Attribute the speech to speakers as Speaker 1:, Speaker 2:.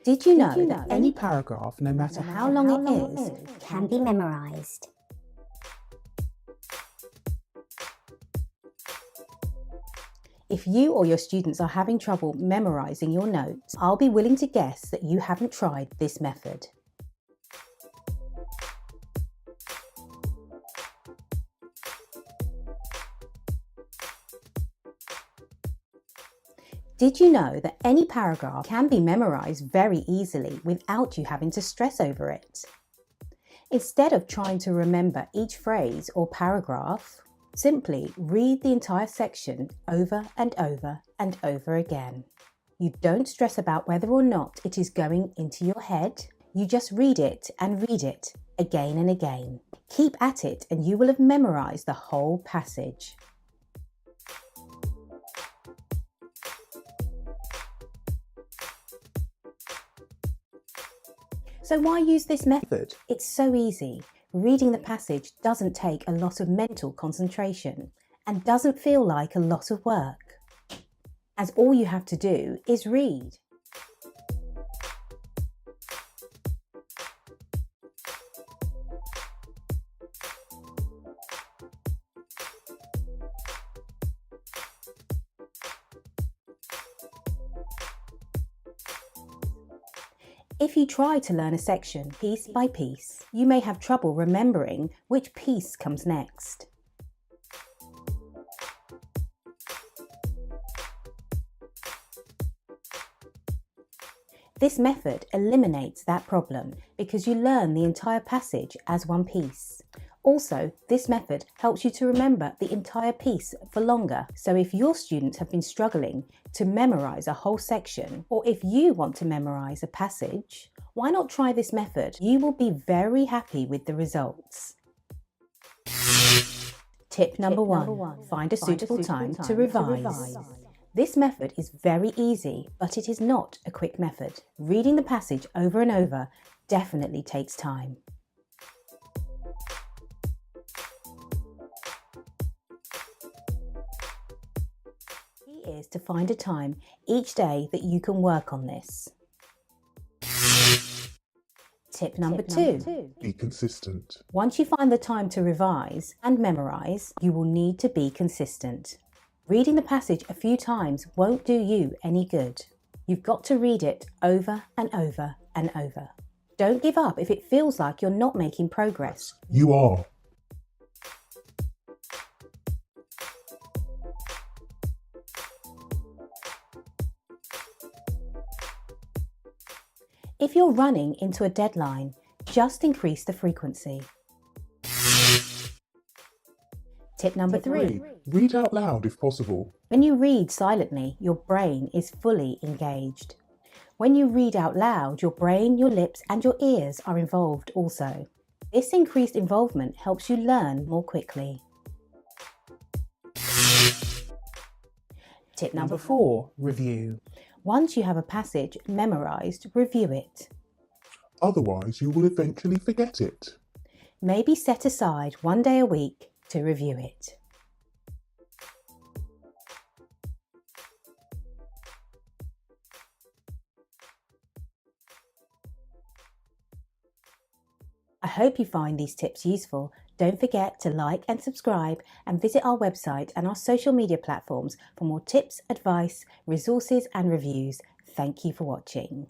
Speaker 1: Did you know that
Speaker 2: Any paragraph, no matter
Speaker 1: how long it is,
Speaker 3: can be memorized?
Speaker 1: if you or your students are having trouble memorizing your notes, I'll be willing to guess that you haven't tried this method. Did you know that any paragraph can be memorized very easily without you having to stress over it? Instead of trying to remember each phrase or paragraph, simply read the entire section over and over and over again. You don't stress about whether or not it is going into your head. You just read it again and again. Keep at it and you will have memorized the whole passage. So why use this method? It's so easy. Reading the passage doesn't take a lot of mental concentration and doesn't feel like a lot of work, as all you have to do is read. If you try to learn a section piece by piece, you may have trouble remembering which piece comes next. This method eliminates that problem because you learn the entire passage as one piece. Also, this method helps you to remember the entire piece for longer. So if your students have been struggling to memorize a whole section, or if you want to memorize a passage, why not try this method? You will be very happy with the results. Tip number one, find a suitable time to revise. This method is very easy, but it is not a quick method. Reading the passage over and over definitely takes time. Is to find a time each day that you can work on this. Tip number two.
Speaker 2: Be consistent.
Speaker 1: Once you find the time to revise and memorize, you will need to be consistent. Reading the passage a few times won't do you any good. You've got to read it over and over and over. Don't give up if it feels like you're not making progress.
Speaker 2: You are.
Speaker 1: If you're running into a deadline, just increase the frequency. Tip number three.
Speaker 2: Read out loud if possible.
Speaker 1: When you read silently, your brain is fully engaged. When you read out loud, your brain, your lips and your ears are involved also. This increased involvement helps you learn more quickly. Tip number 4.
Speaker 2: Review.
Speaker 1: Once you have a passage memorized, review it.
Speaker 2: Otherwise, you will eventually forget it.
Speaker 1: Maybe set aside one day a week to review it. I hope you find these tips useful. Don't forget to like and subscribe and visit our website and our social media platforms for more tips, advice, resources and reviews. Thank you for watching.